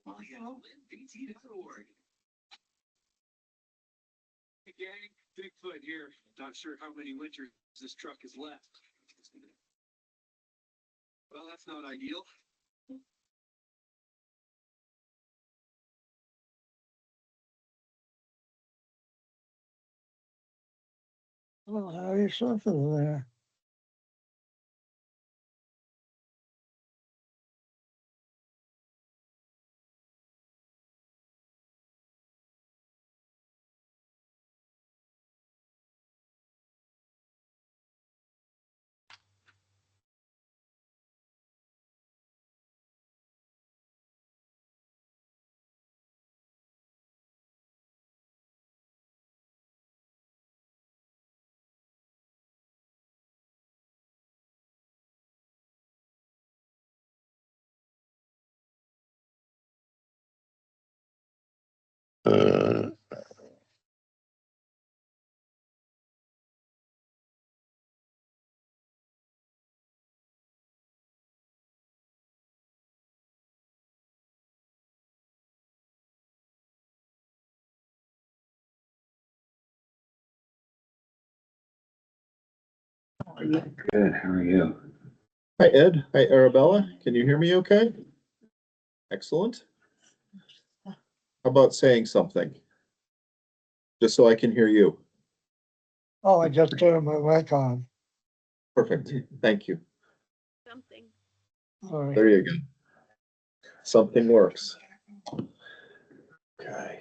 Well, you know, BT.org. Hey, gang, Bigfoot here. Not sure how many winters this truck has left. Well, that's not ideal. Well, how are you surfing there? Good, how are you? Hi, Ed. Hi, Arabella. Can you hear me okay? Excellent. How about saying something? Just so I can hear you. Oh, I just turned my mic on. Perfect. Thank you. Something. All right. There you go. Something works. Okay.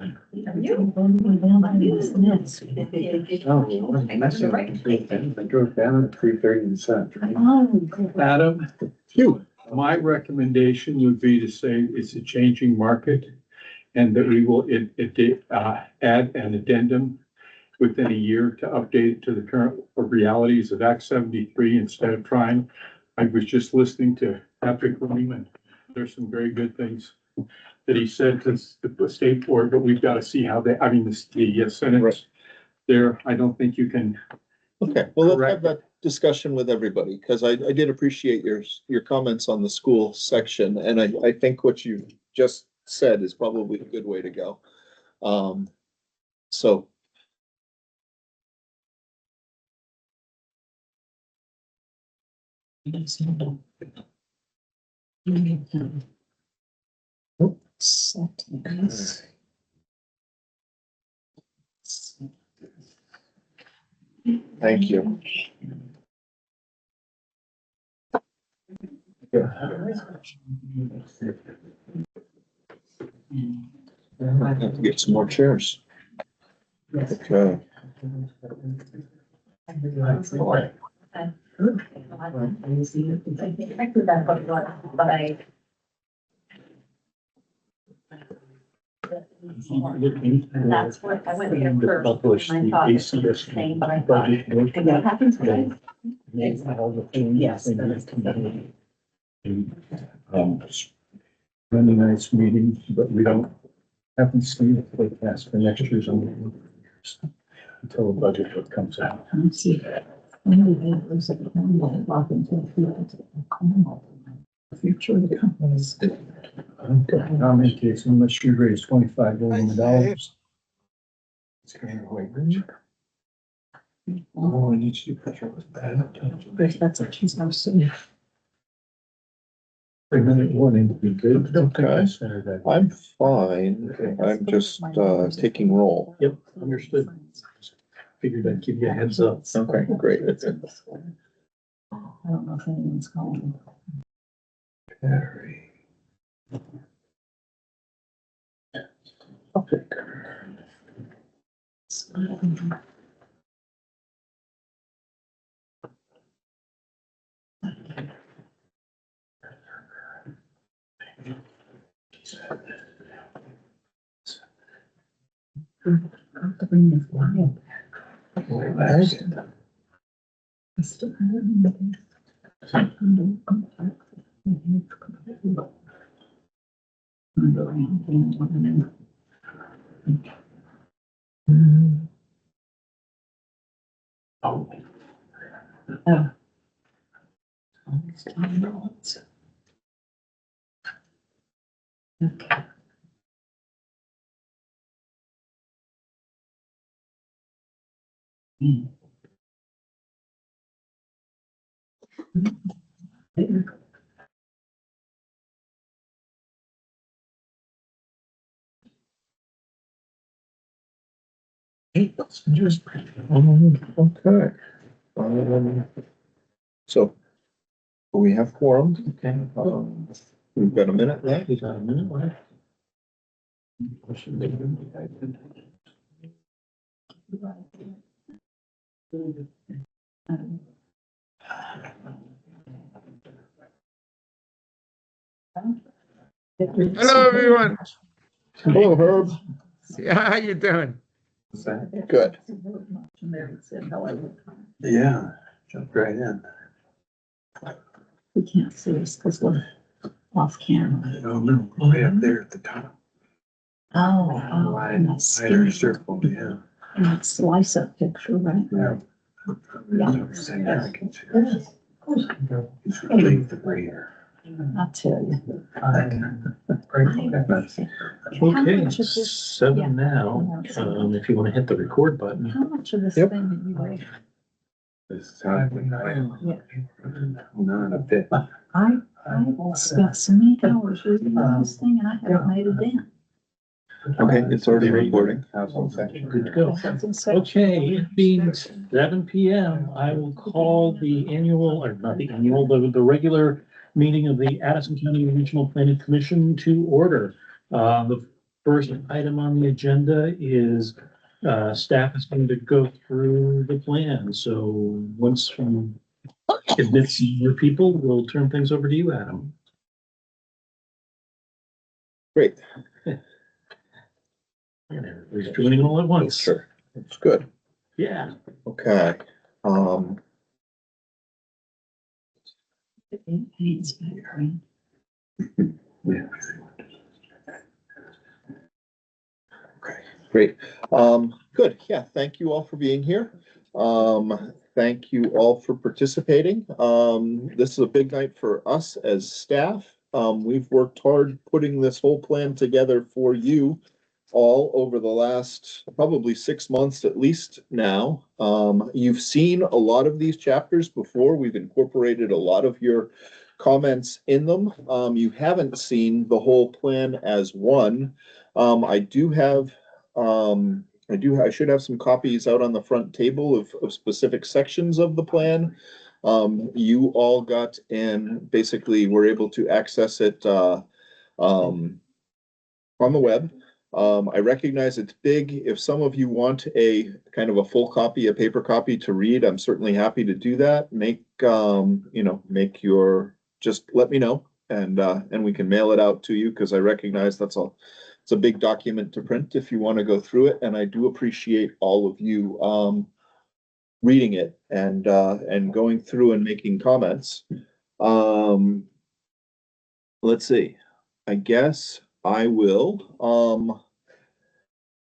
I drove down at 3:30 and set. Adam, Phew. my recommendation would be to say it's a changing market and that we will add an addendum within a year to update it to the current realities of Act 73 instead of trying. I was just listening to Patrick Lehman. There's some very good things that he said to the state board, but we've got to see how they, the Senate Right. there, I don't think you can. Okay, well, let's Correct. have that discussion with everybody, because I did appreciate your comments on the school section, and I think what you just said is probably a good way to go. So. Thank you. I have to get some more chairs. Okay. That's what I went there first. Publish the And I thought it was ACRPC the same, but I thought, and what happens guys? Yes. Really nice meeting, but we haven't seen the forecast for next year's on until the budget book comes out. Future of the companies. I'm in case unless you raise $25 million. It's going to wait, Rich. Oh, I need you to picture with that. That's what she's not saying. 3-minute warning would be good. Don't think Okay. I said that. I'm fine. I'm just taking roll. Yep, understood. Figured I'd give you a heads up. Okay, great. I don't know if anyone's calling. Very. Okay. Oh. Oh. Almost 10 minutes. Okay. Okay. So we have quorum. Okay. We've got a minute left. We got a minute left. Hello, everyone. Hello, Herb. Yeah, how you doing? Good. Yeah, jumped right in. We can't see us because we're off camera. Oh, no, way up there at the top. Oh, and that Wider skinny, circle, yeah. and that slice up picture, right? Yeah. Yeah. It's leave the breather. I'll tell you. Okay, much of this- 7 now. If you want to hit the record button. How much of this Yep. thing did you read? This time, not a bit. I spent so many hours reading this thing and I haven't made a dent. Okay, it's already recording. Good to go. Something so- Okay, it being 7 PM, I will call the annual, or not the annual, the regular meeting of the Addison County Regional Planning Commission to order. The first item on the agenda is, staff is going to go through the plan. So once we admit some more people, we'll turn things over to you, Adam. Great. And everybody's joining all at once. Sure. That's good. Yeah. Okay. Paint's background. Yeah. Okay, great. Good. Yeah, thank you all for being here. Thank you all for participating. This is a big night for us as staff. We've worked hard putting this whole plan together for you all over the last probably 6 months at least now. You've seen a lot of these chapters before. We've incorporated a lot of your comments in them. You haven't seen the whole plan as one. I should have some copies out on the front table of specific sections of the plan. You all got and basically were able to access it on the web. I recognize it's big. If some of you want a kind of a full copy, a paper copy to read, I'm certainly happy to do that. Just let me know and we can mail it out to you because I recognize it's a big document to print if you want to go through it. And I do appreciate all of you reading it and going through and making comments. Let's see. I guess I will,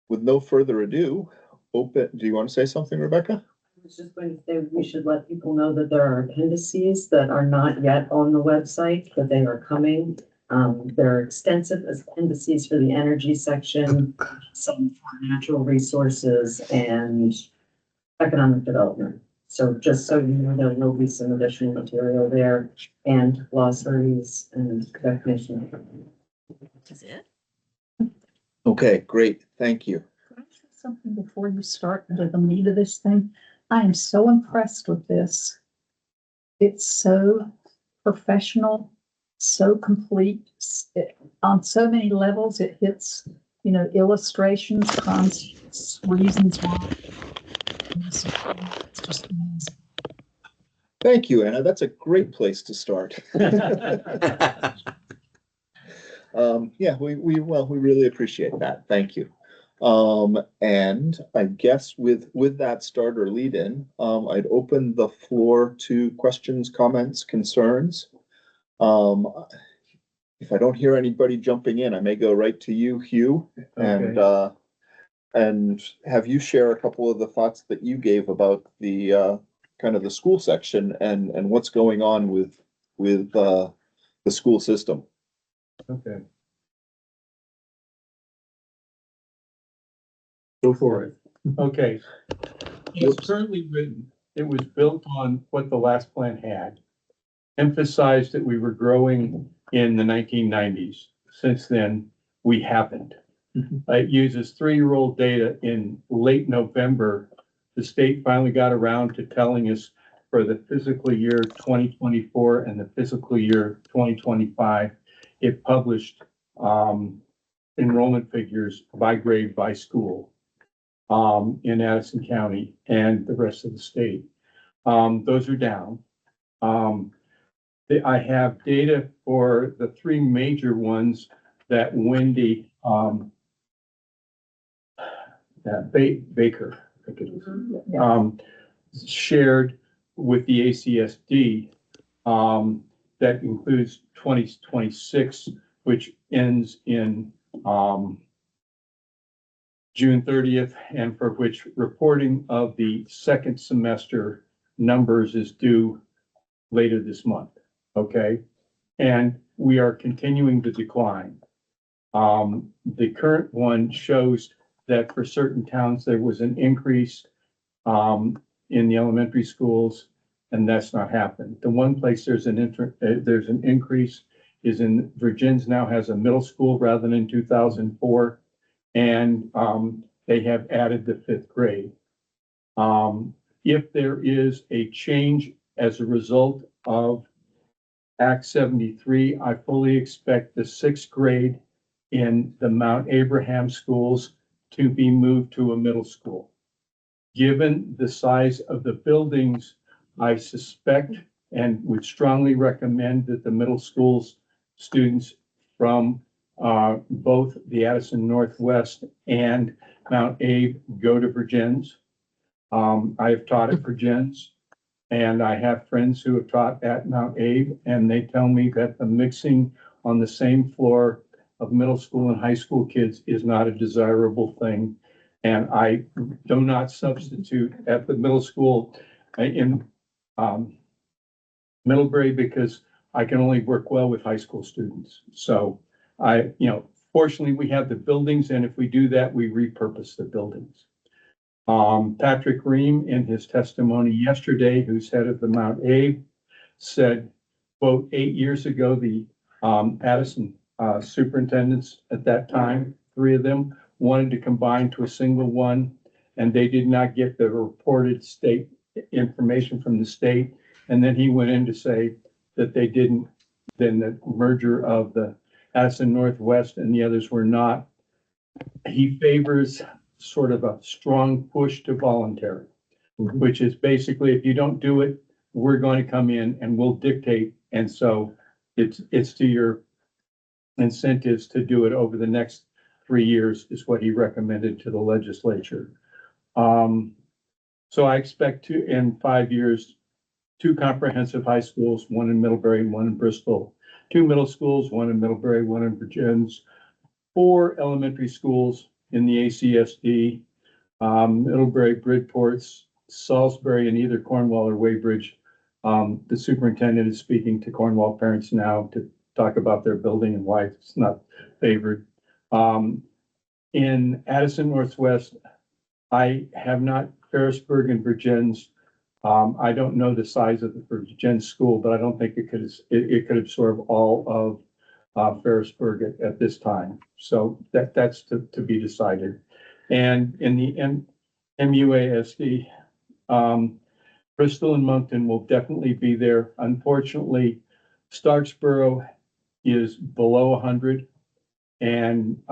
with no further ado, do you want to say something, Rebecca? I was just going to say, we should let people know that there are appendices that are not yet on the website, but they are coming. There are extensive appendices for the energy section, some for natural resources and economic development. So just so you know, there will be some additional material there and glossaries and definition. Is it? Okay, great. Thank you. Could I say something before you start into the meat of this thing? I am so impressed with this. It's so professional, so complete. On so many levels, it hits, illustrations, concepts, reasons why. It's just amazing. Thank you, Anna. That's a great place to start. Yeah, we really appreciate that. Thank you. And I guess with that start or lead in, I'd open the floor to questions, comments, concerns. If I don't hear anybody jumping in, I may go right to you, Hugh, and have you share a couple of the thoughts that you gave about the kind of the school section and what's going on with the school system. Okay. Go for it. Okay. It's currently written, it was built on what the last plan had. Emphasized that we were growing in the 1990s. Since then, we haven't. It uses 3-year-old data. In late November, the state finally got around to telling us for the fiscal year 2024 and the fiscal year 2025, it published enrollment figures by grade, by school in Addison County and the rest of the state. Those are down. I have data for the 3 major ones that Wendy, Baker, I think it is, shared with the ACSD, that includes 2026, which ends in, June 30th, and for which reporting of the second semester numbers is due later this month, okay? And we are continuing to decline. The current one shows that for certain towns, there was an increase in the elementary schools, and that's not happened. The one place there's an increase is in Virgins now has a middle school rather than in 2004, and they have added the 5th grade. If there is a change as a result of Act 73, I fully expect the 6th grade in the Mount Abraham schools to be moved to a middle school. Given the size of the buildings, I suspect and would strongly recommend that the middle schools students from both the Addison Northwest and Mount Abe go to Virgins. I have taught at Virgins, and I have friends who have taught at Mount Abe, and they tell me that the mixing on the same floor of middle school and high school kids is not a desirable thing. And I do not substitute at the middle school in Middlebury because I can only work well with high school students. So fortunately we have the buildings, and if we do that, we repurpose the buildings. Patrick Ream, in his testimony yesterday, who's head of the Mount Abe, said, quote, 8 years ago, the Addison superintendents at that time, 3 of them, wanted to combine to a single one, and they did not get the reported state information from the state. And then he went in to say that they didn't, then the merger of the Addison Northwest and the others were not. He favors sort of a strong push to voluntary, which is basically, if you don't do it, we're going to come in and we'll dictate. And so it's to your incentives to do it over the next 3 years is what he recommended to the legislature. So I expect to, in 5 years, 2 comprehensive high schools, 1 in Middlebury and 1 in Bristol, 2 middle schools, 1 in Middlebury, 1 in Virgins, 4 elementary schools in the ACSD, Middlebury, Bridport, Salisbury, and either Cornwall or Weybridge. The superintendent is speaking to Cornwall parents now to talk about their building and why it's not favored. In Addison Northwest, I have not Ferrisburg and Virgins. I don't know the size of the Virgins school, but I don't think it could absorb all of Ferrisburg at this time. So that's to be decided. And in the MUASD, Bristol and Moncton will definitely be there. Unfortunately, Starksboro is below 100, and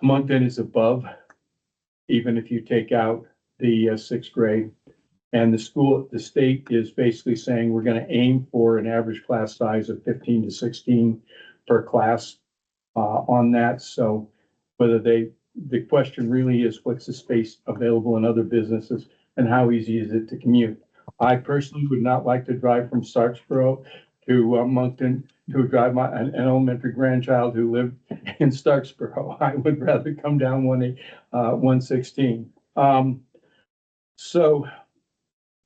Moncton is above, even if you take out the 6th grade. And the state is basically saying we're going to aim for an average class size of 15 to 16 per class on that. So the question really is, what's the space available in other businesses and how easy is it to commute? I personally would not like to drive from Starksboro to Moncton to drive an elementary grandchild who lived in Starksboro. I would rather come down 116. So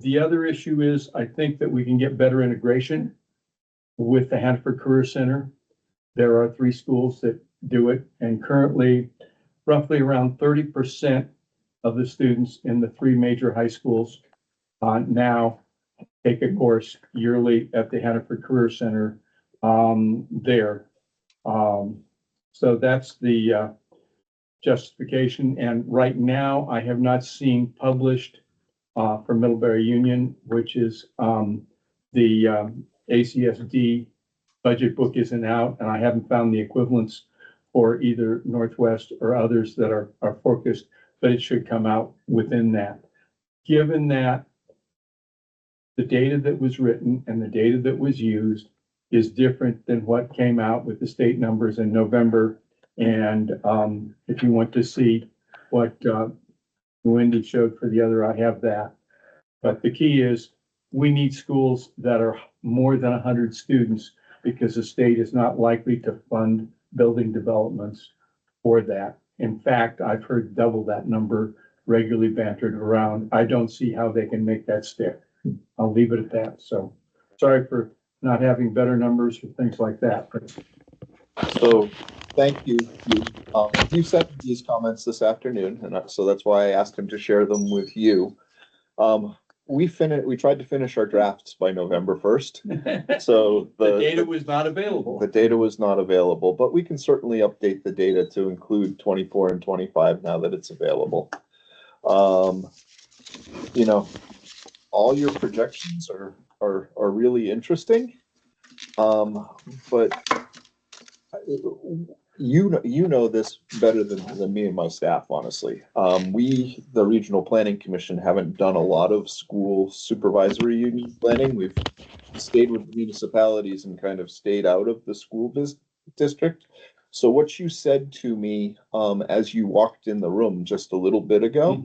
The other issue is, I think that we can get better integration with the Hanford Career Center. There are 3 schools that do it, and currently roughly around 30% of the students in the 3 major high schools now take a course yearly at the Hanford Career Center there. So that's the justification. And right now, I have not seen published from Middlebury Union, which is the ACSD budget book isn't out, and I haven't found the equivalents for either Northwest or others that are focused, but it should come out within that. Given that the data that was written and the data that was used is different than what came out with the state numbers in November. And if you want to see what Wendy showed for the other, I have that. But the key is we need schools that are more than 100 students, because the state is not likely to fund building developments for that. In fact, I've heard double that number regularly bantered around. I don't see how they can make that stick. I'll leave it at that. So sorry for not having better numbers for things like that. So thank you. You sent these comments this afternoon, and so that's why I asked him to share them with you. We tried to finish our drafts by November 1st. So the data was not available. The data was not available, but we can certainly update the data to include 24 and 25 now that it's available. You know, all your projections are really interesting. But you know this better than me and my staff, honestly. We, the Regional Planning Commission, haven't done a lot of school supervisory union planning. We've stayed with municipalities and kind of stayed out of the school district. So what you said to me as you walked in the room just a little bit ago,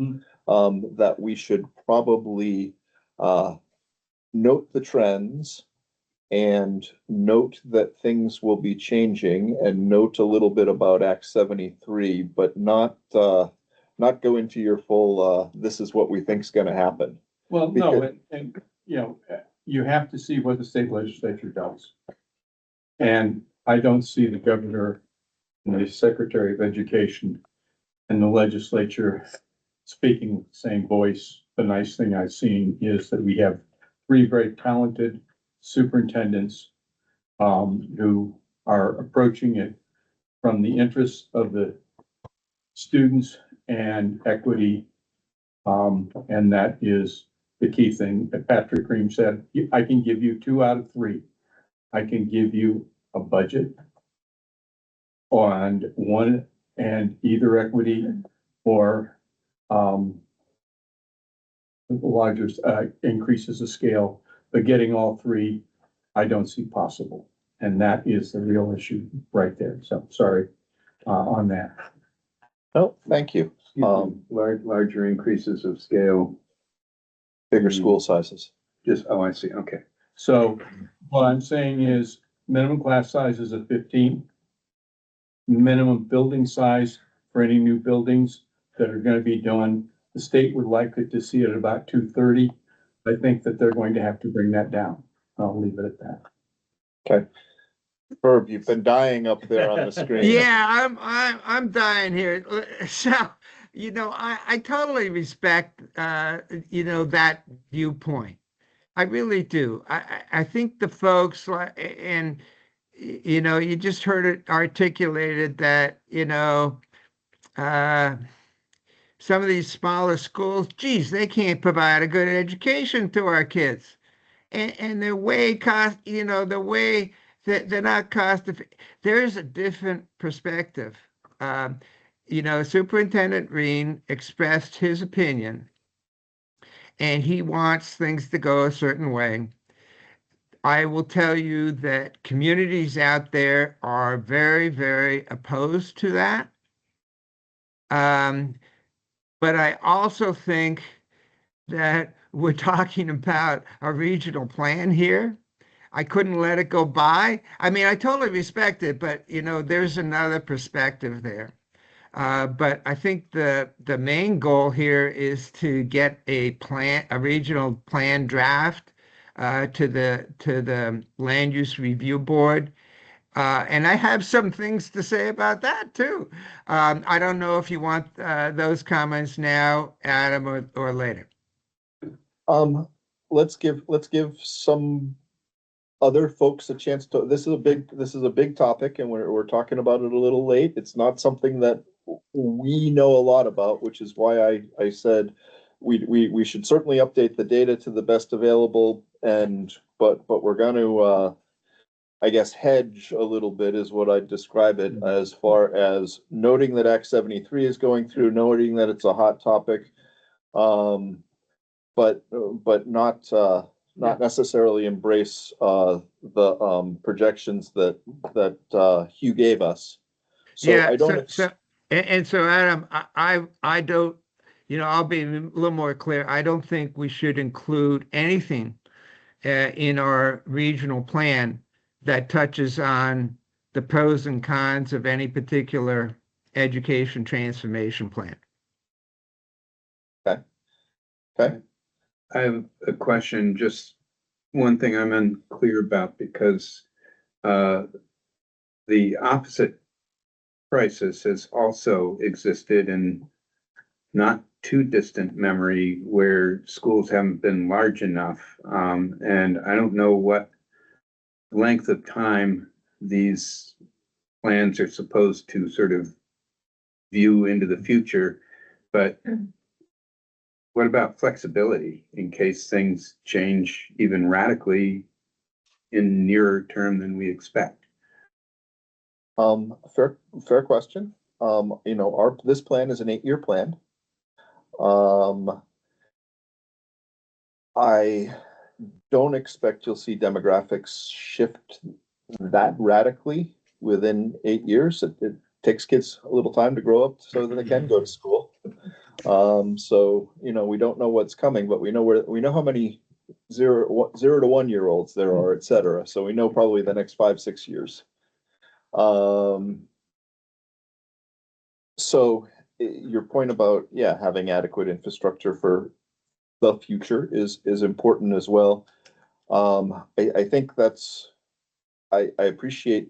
that we should probably note the trends and note that things will be changing, and note a little bit about Act 73, but not go into your full, this is what we think is going to happen. Well, no, and you know, you have to see what the state legislature does. And I don't see the governor and the Secretary of Education and the legislature speaking with the same voice. The nice thing I've seen is that we have 3 very talented superintendents who are approaching it from the interests of the students and equity. And that is the key thing that Patrick Green said. I can give you 2 out of 3. I can give you a budget on one and either equity or larger increases of scale, but getting all 3, I don't see possible. And that is the real issue right there. So sorry on that. Oh, thank you. Larger increases of scale, Bigger school sizes. just, oh, I see, okay. So what I'm saying is minimum class sizes of 15, minimum building size for any new buildings that are going to be done. The state would like it to see it at about 230. I think that they're going to have to bring that down. I'll leave it at that. Okay. Herb, you've been dying up there on the screen. Yeah, I'm dying here. So, you know, I totally respect, you know, that viewpoint. I really do. I think the folks, and, you know, you just heard it articulated that, you know, some of these smaller schools, geez, they can't provide a good education to our kids. And they're way cost, you know, the way that they're not cost. There's a different perspective. You know, Superintendent Green expressed his opinion, and he wants things to go a certain way. I will tell you that communities out there are very, very opposed to that. But I also think that we're talking about a regional plan here. I couldn't let it go by. I mean, I totally respect it, but you know, there's another perspective there. But I think the main goal here is to get a regional plan draft to the Land Use Review Board. And I have some things to say about that too. I don't know if you want those comments now, Adam, or later. Let's give some other folks a chance to, this is a big topic, and we're talking about it a little late. It's not something that we know a lot about, which is why I said we should certainly update the data to the best available, but we're going to I guess hedge a little bit is what I'd describe it, as far as noting that Act 73 is going through, noting that it's a hot topic, but not necessarily embrace the projections that Hugh gave us. So Yeah, I don't. so Adam, I don't, I'll be a little more clear. I don't think we should include anything in our regional plan that touches on the pros and cons of any particular education transformation plan. Okay. I have a question, just one thing I'm unclear about, because the opposite crisis has also existed in not too distant memory where schools haven't been large enough. And I don't know what length of time these plans are supposed to sort of view into the future, but what about flexibility in case things change even radically in nearer term than we expect? Fair question. This plan is an 8-year plan. I don't expect you'll see demographics shift that radically within 8 years. It takes kids a little time to grow up so that they can go to school. So we don't know what's coming, but we know how many 0 to 1 year olds there are, et cetera. So we know probably the next 5-6 years. So your point about having adequate infrastructure for the future is important as well. I think I appreciate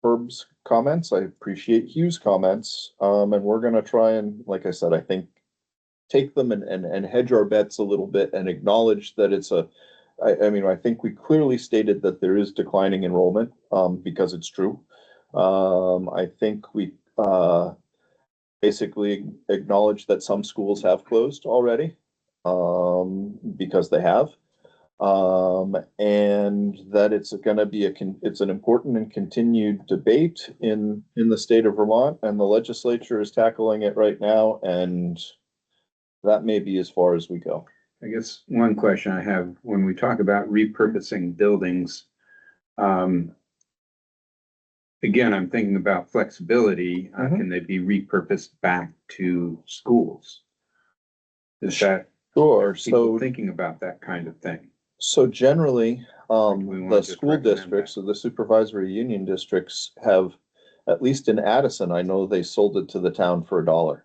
Herb's comments. I appreciate Hugh's comments. And we're going to try and, like I said, I think take them and hedge our bets a little bit and acknowledge that I think we clearly stated that there is declining enrollment, because it's true. I think we basically acknowledge that some schools have closed already, because they have. And that it's going to be it's an important and continued debate in the state of Vermont, and the legislature is tackling it right now, and that may be as far as we go. I guess one question I have, when we talk about repurposing buildings, again, I'm thinking about flexibility. Can they be repurposed back to schools? Is that Sure. people thinking about that kind of thing? So generally, We the school districts or the supervisory union districts have, at least in Addison, I know they sold it to the town for $1.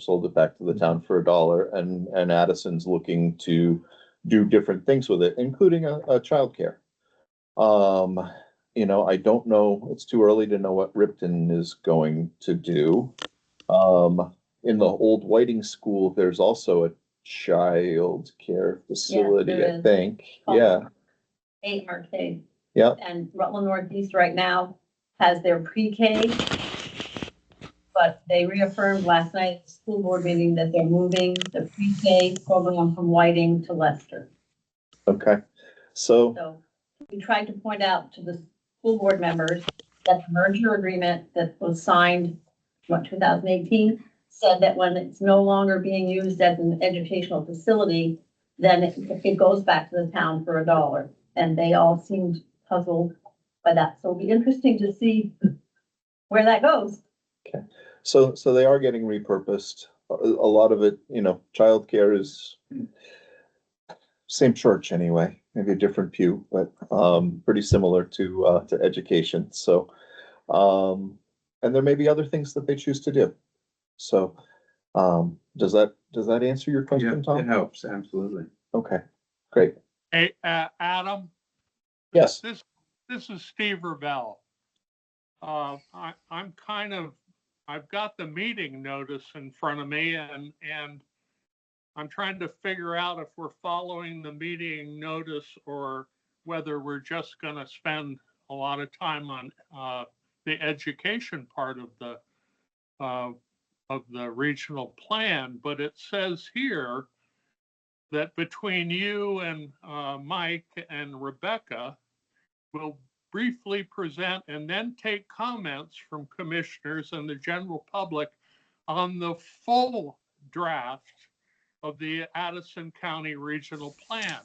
Sold it back to the town for $1, and Addison's looking to do different things with it, including a childcare. I don't know, it's too early to know what Ripton is going to do. In the old Whiting School, there's also a child care facility, there I is. think. Oh. Yeah. 8 arcade. Yeah. And Rutland Northeast right now has their pre-K. But they reaffirmed last night at the school board meeting that they're moving the pre-K program from Whiting to Leicester. Okay. So So we tried to point out to the school board members that the merger agreement that was signed, 2018, said that when it's no longer being used as an educational facility, then it goes back to the town for $1. And they all seemed puzzled by that. So it'll be interesting to see where that goes. Okay. So they are getting repurposed. A lot of it, childcare is same church anyway, maybe a different pew, but pretty similar to education. So and there may be other things that they choose to do. So, does that answer your Yeah, question, it Tom? helps, absolutely. Okay, great. Hey, Adam, Yes, this is Steve Rebell. I've got the meeting notice in front of me and I'm trying to figure out if we're following the meeting notice or whether we're just gonna spend a lot of time on, the education part of the regional plan. But it says here that between you and, Mike and Rebecca, we'll briefly present and then take comments from commissioners and the general public on the full draft of the Addison County Regional Plan.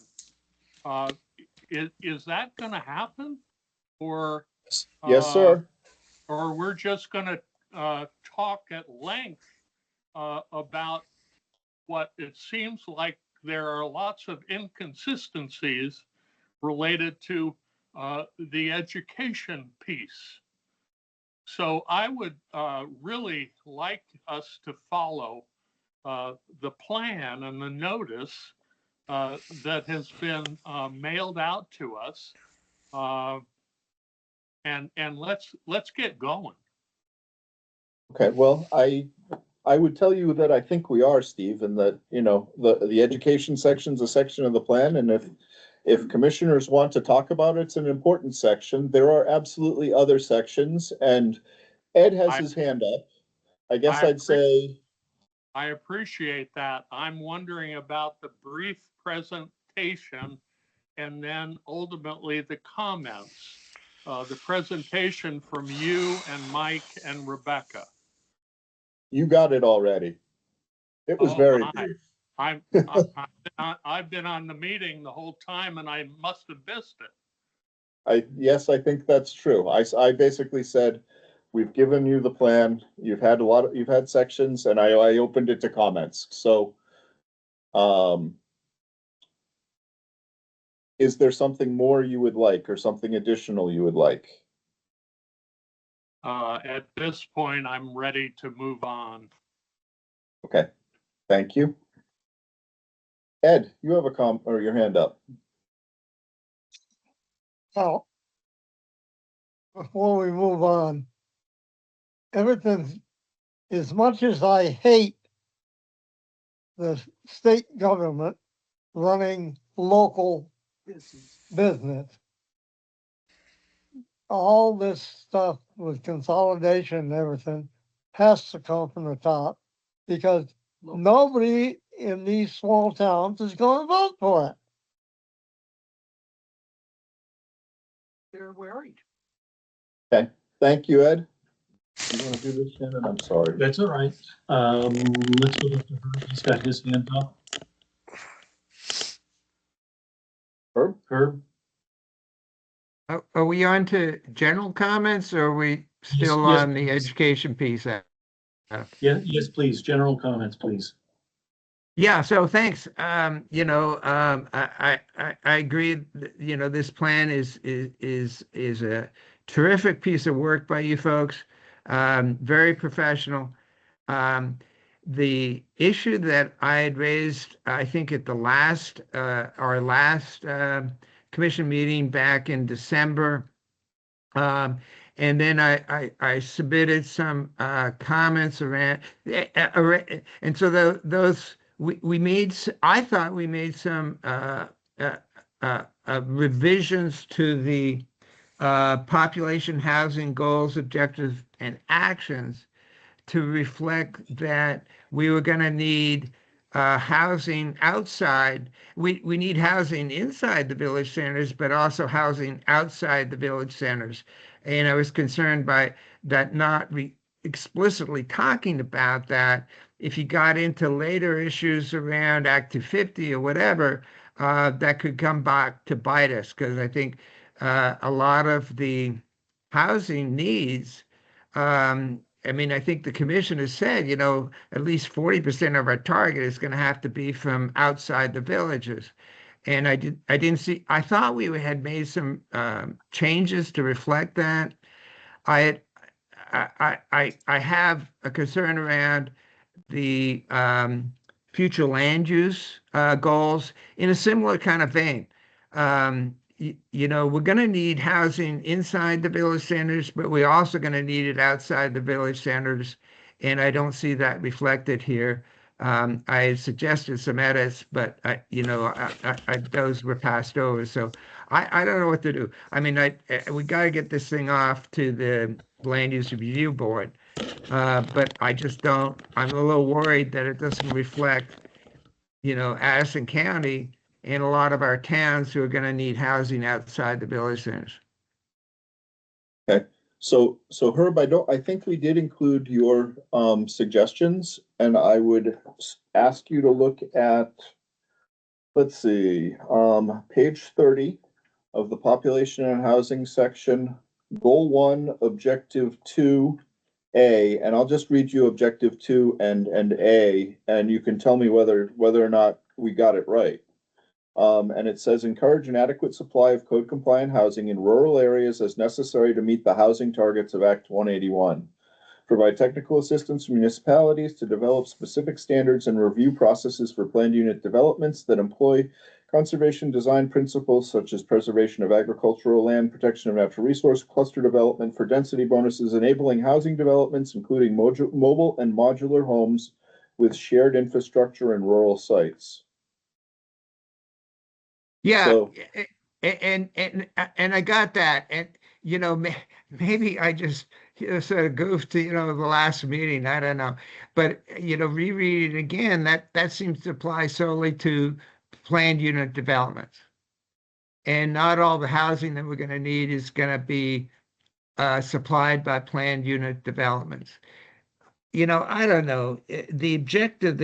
Is that going to happen? Or, yes, sir. or we're just going to talk at length about what it seems like there are lots of inconsistencies related to the education piece. So I would really like us to follow the plan and the notice that has been mailed out to us, and let's get going. Okay, well, I would tell you that I think we are, Steve, and that, the education section's a section of the plan, and if commissioners want to talk about it, it's an important section. There are absolutely other sections, and Ed has his hand up. I guess I'd say, I appreciate that. I'm wondering about the brief presentation and then ultimately the comments. The presentation from you and Mike and Rebecca. you got it already. It was Oh, very my. brief. I've been on the meeting the whole time and I must have missed it. Yes, I think that's true. I basically said, we've given you the plan, you've had sections, and I opened it to comments, so. Is there something more you would like, or something additional you would like? At this point, I'm ready to move on. Okay, thank you. Ed, you have or your hand up. Now, before we move on, everything, as much as I hate the state government running local business, all this stuff with consolidation and everything has to come from the top, because nobody in these small towns is gonna vote for it. They're worried. Okay, thank you, Ed. You wanna do this, Shannon? I'm sorry. That's all right. Let's go back to Herb. He's got his hand up. Herb? Are we on to general comments, or are we still Yes, on the please. education piece? Yeah, yes, please. General comments, please. Yeah, so thanks. I agree. This plan is a terrific piece of work by you folks. Very professional. The issue that I had raised, I think at our last commission meeting back in December, and then I submitted some comments around, and so those. I thought we made some revisions to the population housing goals, objectives, and actions to reflect that we were going to need housing outside. We need housing inside the village centers, but also housing outside the village centers. And I was concerned by that not explicitly talking about that. If you got into later issues around Act 250 or whatever, that could come back to bite us, because I think a lot of the housing needs, I think the commission has said, at least 40% of our target is going to have to be from outside the villages. And I thought we had made some changes to reflect that. I have a concern around the future land use goals in a similar kind of vein. We're going to need housing inside the village centers, but we're also going to need it outside the village centers. And I don't see that reflected here. I suggested some edits, but those were passed over. So I don't know what to do. I mean, we got to get this thing off to the land use review board. But I just don't, I'm a little worried that it doesn't reflect, Addison County and a lot of our towns who are going to need housing outside the village centers. Okay, so Herb, I think we did include your suggestions, and I would ask you to look at, let's see, page 30 of the population and housing section, goal 1, objective 2A, and I'll just read you objective 2 and A, and you can tell me whether or not we got it right. And it says, encourage an adequate supply of code compliant housing in rural areas as necessary to meet the housing targets of Act 181. Provide technical assistance to municipalities to develop specific standards and review processes for planned unit developments that employ conservation design principles such as preservation of agricultural land, protection of natural resource, cluster development for density bonuses, enabling housing developments, including mobile and modular homes with shared infrastructure in rural sites. Yeah, So, and I got that, and maybe I just sort of goofed to the last meeting. I don't know, but reread it again. That seems to apply solely to planned unit developments, and not all the housing that we're going to need is going to be supplied by planned unit developments. I don't know. The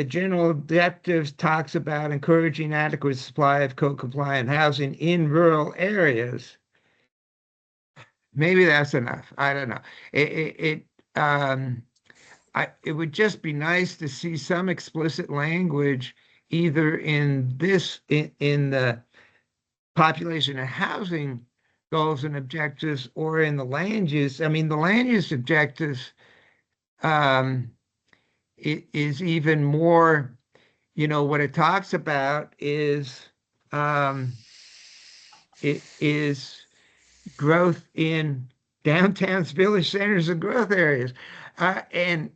general objectives talks about encouraging adequate supply of code-compliant housing in rural areas. Maybe that's enough. I don't know. It would just be nice to see some explicit language either in the population and housing goals and objectives or in the land use. I mean, the land use objectives, it is even more, what it talks about is it is growth in downtowns, village centers, and growth areas, and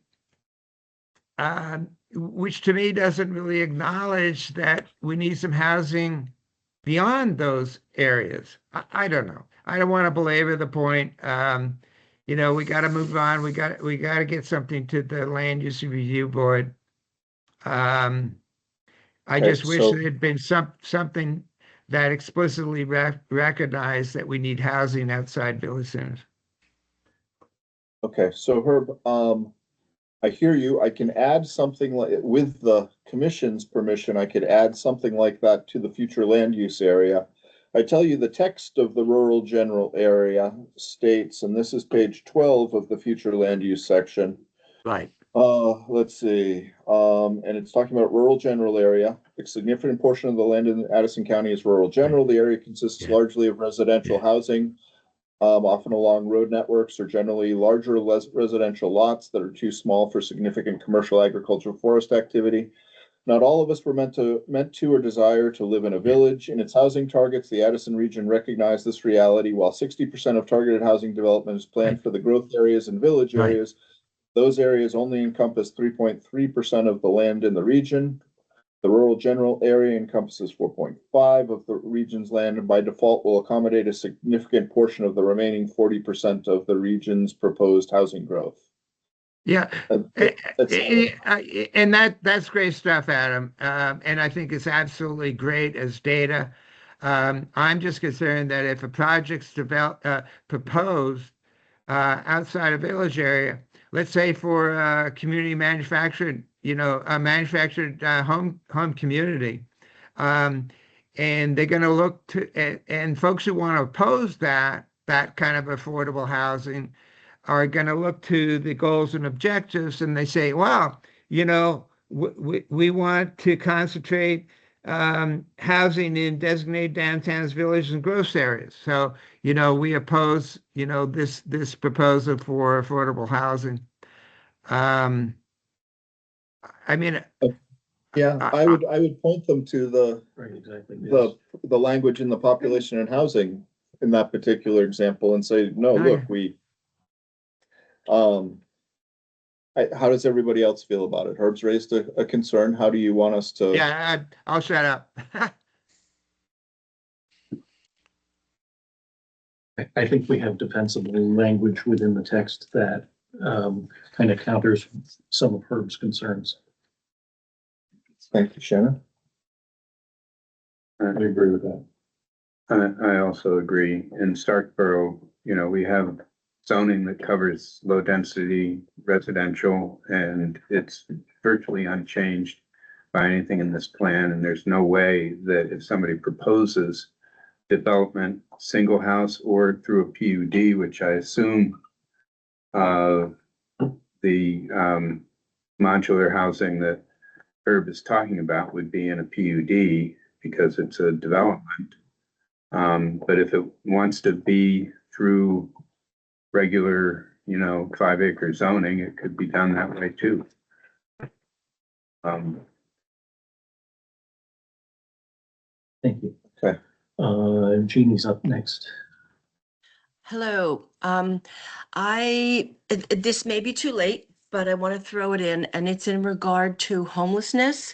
which to me doesn't really acknowledge that we need some housing beyond those areas. I don't know. I don't want to belabor the point. We got to move on. We got to get something to the land use review board. I just wish there had been something that explicitly recognized that we need housing outside village centers. okay, so Herb, I hear you. I can add something like, with the commission's permission, I could add something like that to the future land use area. I tell you, the text of the rural general area states, and this is page 12 of the future land use section. Right. Let's see. And it's talking about rural general area. A significant portion of the land in Addison County is rural general. The area consists largely of residential housing, often along road networks, or generally larger, residential lots that are too small for significant commercial, agricultural, forest activity. Not all of us were meant to or desire to live in a village. In its housing targets, the Addison region recognized this reality. While 60% of targeted housing development is planned for the growth areas and village areas, those areas only encompass 3.3% of the land in the region. The rural general area encompasses 4.5% of the region's land, and by default will accommodate a significant portion of the remaining 40% of the region's proposed housing growth. Yeah, and that's great stuff, Adam. And I think it's absolutely great as data. I'm just concerned that if a project's proposed outside a village area, let's say for a community manufactured, a manufactured home community, and they're going to look to, and folks who want to oppose that kind of affordable housing are going to look to the goals and objectives, and they say, well, we want to concentrate housing in designated downtowns, villages, and growth areas. So, you know, we oppose, you know, this proposal for affordable housing. Um, I mean, Yeah, I would point them to Right, exactly. Yes. the language in the population and housing in that particular example and say, no, look, we, um, how does everybody else feel about it? Herb's raised a concern. How do you want us to? yeah, I'll shut up. I think we have defensible language within the text that kind of counters some of Herb's concerns. Thank you, Shannon. I agree with that. I also agree. In Starkborough, you know, we have zoning that covers low density residential, and it's virtually unchanged by anything in this plan. And there's no way that if somebody proposes development, single house or through a PUD, which I assume the modular housing that Herb is talking about would be in a PUD because it's a development. But if it wants to be through regular, you know, 5-acre zoning, it could be done that way too. Thank you. Okay. Jeannie's up next. Hello. This may be too late, but I want to throw it in, and it's in regard to homelessness.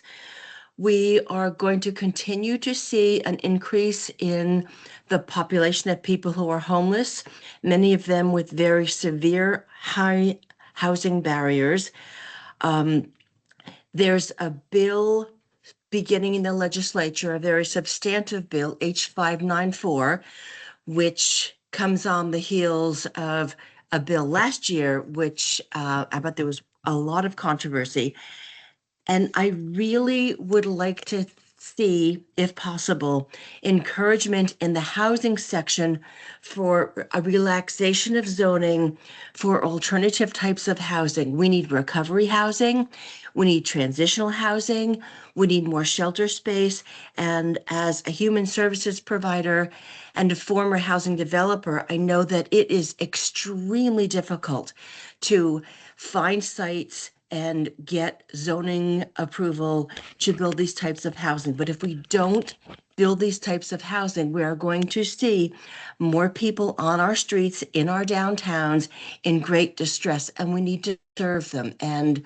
We are going to continue to see an increase in the population of people who are homeless, many of them with very severe high housing barriers. There's a bill beginning in the legislature, a very substantive bill, H594, which comes on the heels of a bill last year, which I bet there was a lot of controversy. And I really would like to see, if possible, encouragement in the housing section for a relaxation of zoning for alternative types of housing. We need recovery housing. We need transitional housing. We need more shelter space. And as a human services provider and a former housing developer, I know that it is extremely difficult to find sites and get zoning approval to build these types of housing. But if we don't build these types of housing, we are going to see more people on our streets, in our downtowns, in great distress, and we need to serve them. And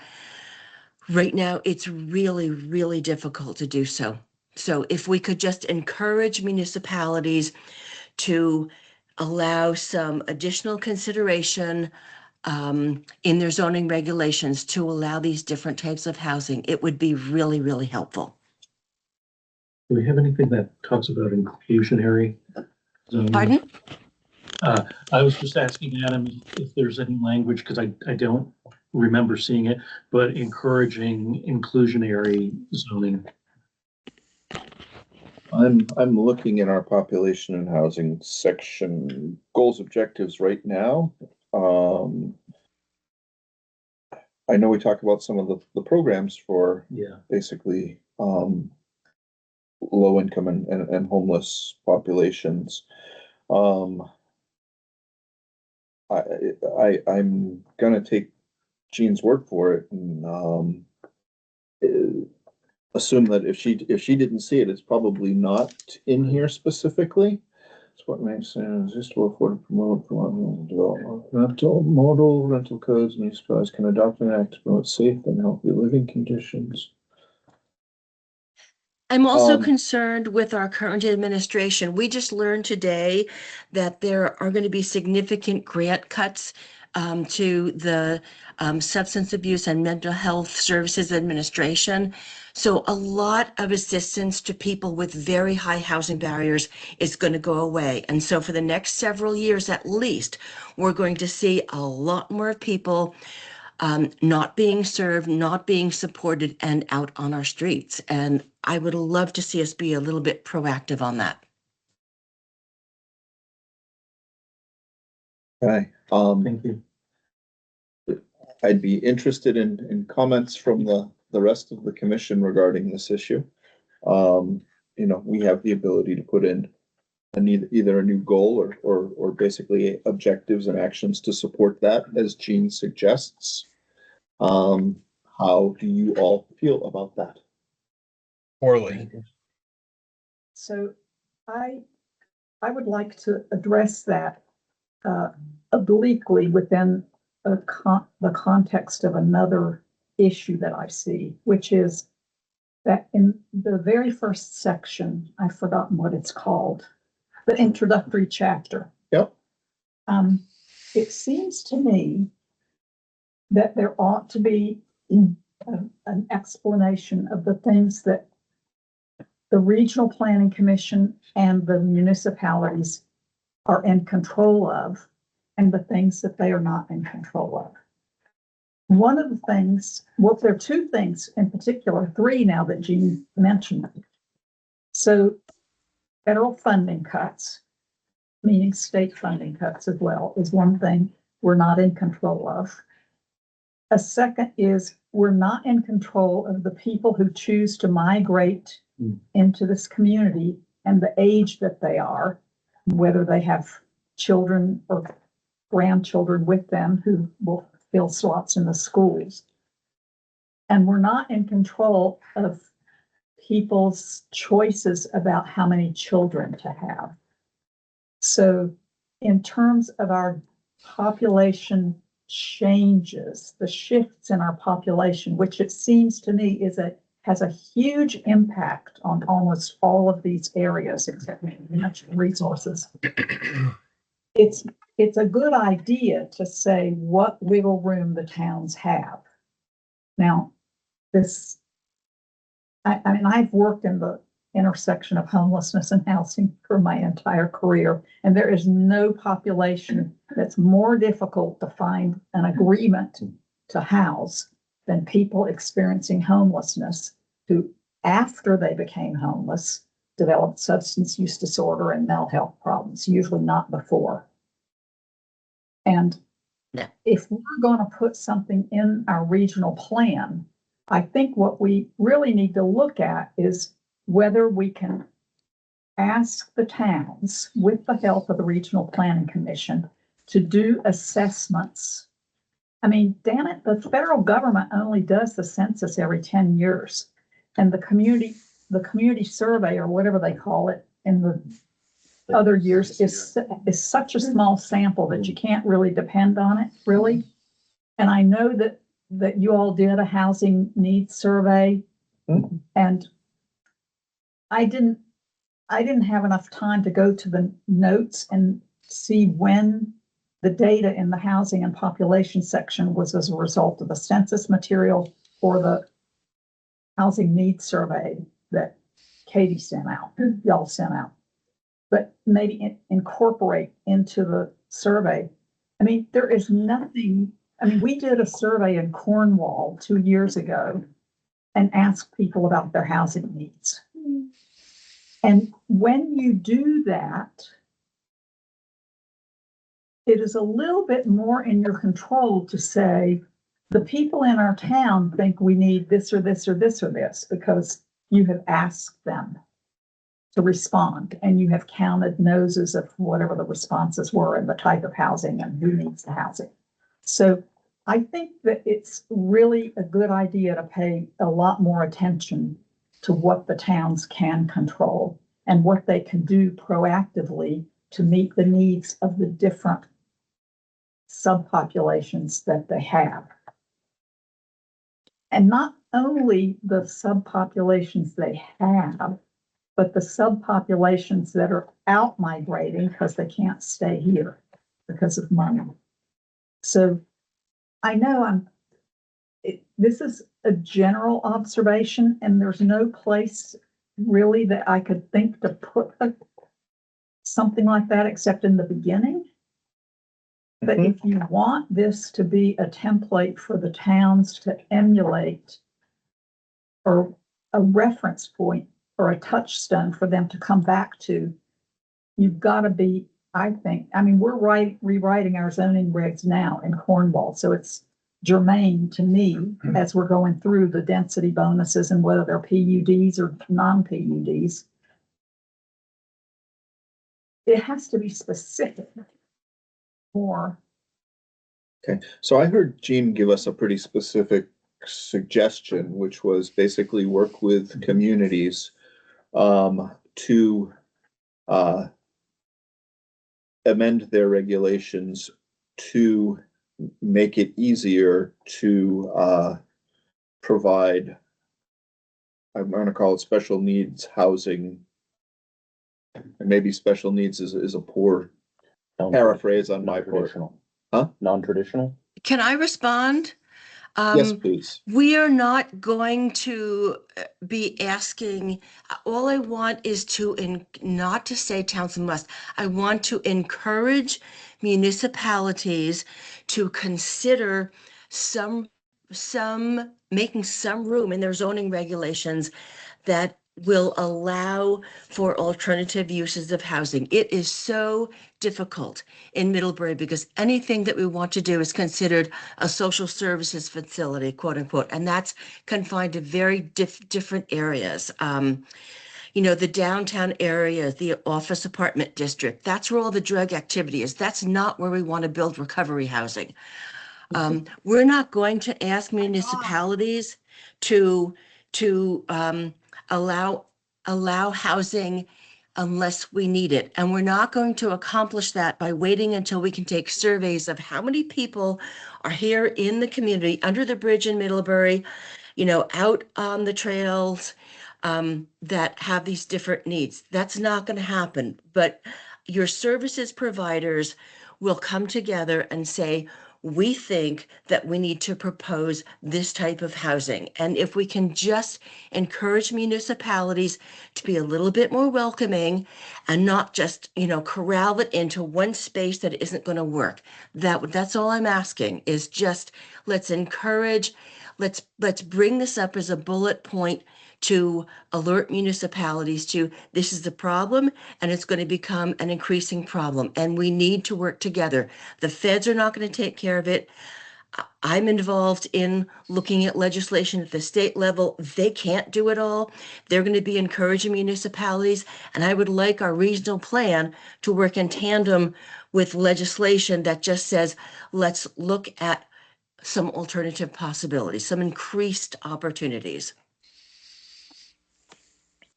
right now, it's really, really difficult to do so. So if we could just encourage municipalities to allow some additional consideration in their zoning regulations to allow these different types of housing, it would be really, really helpful. Do we have anything that talks about inclusionary zoning? Pardon? I was just asking Adam if there's any language, because I don't remember seeing it, but encouraging inclusionary zoning. I'm looking in our population and housing section, goals, objectives right now. I know we talk about some of the programs for basically low income and homeless populations. I'm gonna take Jean's word for it and assume that if she didn't see it, it's probably not in here specifically. It's what makes sense. Just to afford to promote development. Model rental codes, municipalities can adopt and act to promote safe and healthy living conditions. I'm also concerned with our current administration. We just learned today that there are going to be significant grant cuts to the Substance Abuse and Mental Health Services Administration. So a lot of assistance to people with very high housing barriers is going to go away. And so for the next several years at least, we're going to see a lot more people not being served, not being supported, and out on our streets. And I would love to see us be a little bit proactive on that. Okay. Thank you. I'd be interested in comments from the rest of the commission regarding this issue. we have the ability to put in either a new goal or basically objectives and actions to support that, as Jean suggests. How do you all feel about that? Poorly. So I would like to address that obliquely within the context of another issue that I see, which is that in the very first section, I've forgotten what it's called, the introductory chapter. Yep. It seems to me that there ought to be an explanation of the things that the Regional Planning Commission and the municipalities are in control of and the things that they are not in control of. One of the things, well, there are two things in particular, three now that Jean mentioned. So federal funding cuts, meaning state funding cuts as well, is one thing we're not in control of. A second is we're not in control of the people who choose to migrate into this community and the age that they are, whether they have children or grandchildren with them who will fill slots in the schools. And we're not in control of people's choices about how many children to have. So in terms of our population changes, the shifts in our population, which it seems to me has a huge impact on almost all of these areas, except natural resources. It's a good idea to say what wiggle room the towns have. Now, I mean, I've worked in the intersection of homelessness and housing for my entire career, and there is no population that's more difficult to find an agreement to house than people experiencing homelessness who, after they became homeless, developed substance use disorder and mental health problems, usually not before. And if we're going to put something in our regional plan, I think what we really need to look at is whether we can ask the towns, with the help of the Regional Planning Commission, to do assessments. I mean, damn it, the federal government only does the census every 10 years. And the community survey, or whatever they call it, in the other years is such a small sample that you can't really depend on it, really. And I know that you all did a housing needs survey, and I didn't have enough time to go to the notes and see when the data in the housing and population section was as a result of the census material or the housing needs survey that Katie sent out, y'all sent out. But maybe incorporate into the survey. I mean, there is nothing. I mean, we did a survey in Cornwall 2 years ago and asked people about their housing needs. And when you do that, it is a little bit more in your control to say, the people in our town think we need this or this or this or this, because you have asked them to respond and you have counted noses of whatever the responses were and the type of housing and who needs the housing. So I think that it's really a good idea to pay a lot more attention to what the towns can control and what they can do proactively to meet the needs of the different subpopulations that they have. And not only the subpopulations they have, but the subpopulations that are out migrating because they can't stay here because of money. So I know this is a general observation, and there's no place really that I could think to put something like that except in the beginning. But if you want this to be a template for the towns to emulate, or a reference point or a touchstone for them to come back to, you've got to be, I think, I mean, we're rewriting our zoning regs now in Cornwall. So it's germane to me as we're going through the density bonuses and whether they're PUDs or non-PUDs. It has to be specific more. Okay, so I heard Jean give us a pretty specific suggestion, which was basically work with communities to amend their regulations to make it easier to provide, I'm gonna call it special needs housing. And maybe special needs is a poor paraphrase on my part. Huh? Non-traditional? Can I respond? Yes, please. We are not going to be asking, all I want is not to say towns must. I want to encourage municipalities to consider making some room in their zoning regulations that will allow for alternative uses of housing. It is so difficult in Middlebury because anything that we want to do is considered a social services facility, quote unquote, and that's confined to very different areas. The downtown area, the office apartment district, that's where all the drug activity is. That's not where we want to build recovery housing. We're not going to ask municipalities to allow housing unless we need it. And we're not going to accomplish that by waiting until we can take surveys of how many people are here in the community, under the bridge in Middlebury, out on the trails, that have these different needs. That's not going to happen. But your services providers will come together and say, we think that we need to propose this type of housing. And if we can just encourage municipalities to be a little bit more welcoming and not just, corral it into one space that isn't going to work. That's all I'm asking is just let's encourage, let's bring this up as a bullet point to alert municipalities to this is the problem and it's going to become an increasing problem and we need to work together. The feds are not going to take care of it. I'm involved in looking at legislation at the state level. They can't do it all. They're going to be encouraging municipalities, and I would like our regional plan to work in tandem with legislation that just says, let's look at some alternative possibilities, some increased opportunities.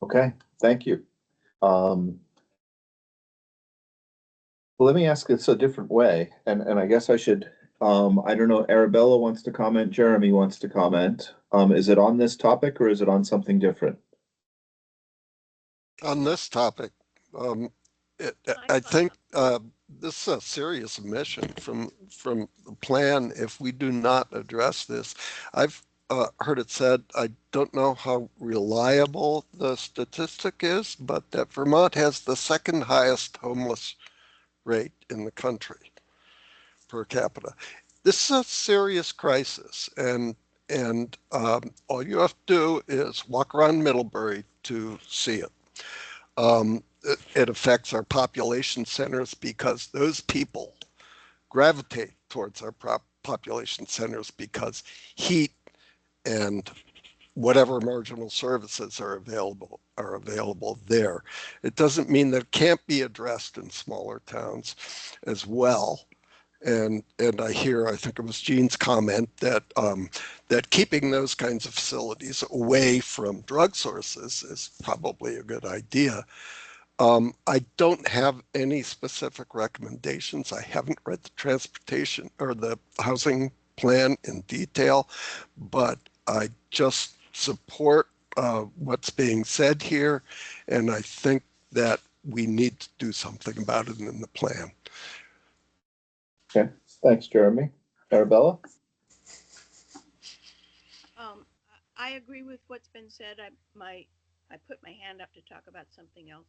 Okay, thank you. Let me ask this a different way, and I guess I should, I don't know, Arabella wants to comment, Jeremy wants to comment. Is it on this topic or is it on something different? On this topic, I think this is a serious omission from the plan if we do not address this. I've heard it said, I don't know how reliable the statistic is, but that Vermont has the second highest homeless rate in the country per capita. This is a serious crisis, and all you have to do is walk around Middlebury to see it. It affects our population centers because those people gravitate towards our population centers because heat and whatever marginal services are available there. It doesn't mean that it can't be addressed in smaller towns as well. And I think it was Jean's comment that that keeping those kinds of facilities away from drug sources is probably a good idea. I don't have any specific recommendations. I haven't read the transportation or the housing plan in detail, but I just support what's being said here, and I think that we need to do something about it in the plan. Okay, thanks, Jeremy. Arabella? I agree with what's been said. I put my hand up to talk about something else.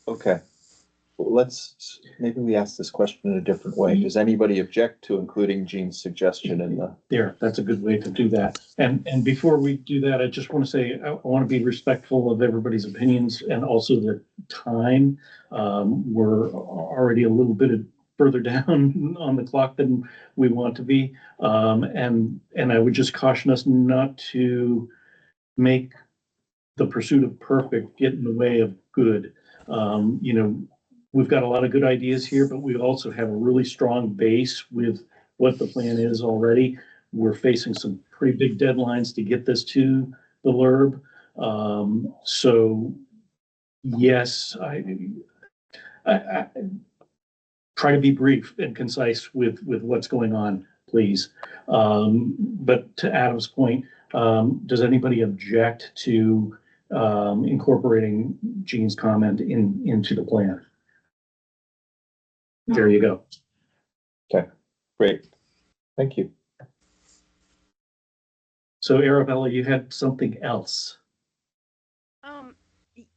Okay. Maybe we ask this question in a different way. Does anybody object to including Jean's suggestion in the? There, that's a good way to do that. And before we do that, I just want to say, I want to be respectful of everybody's opinions and also the time. We're already a little bit further down on the clock than we want to be. And I would just caution us not to make the pursuit of perfect get in the way of good. You know, we've got a lot of good ideas here, but we also have a really strong base with what the plan is already. We're facing some pretty big deadlines to get this to the LURB. So yes, I try to be brief and concise with what's going on, please. But to Adam's point, does anybody object to incorporating Gene's comment into the plan? There you go. Okay, great. Thank you. So Arabella, you had something else.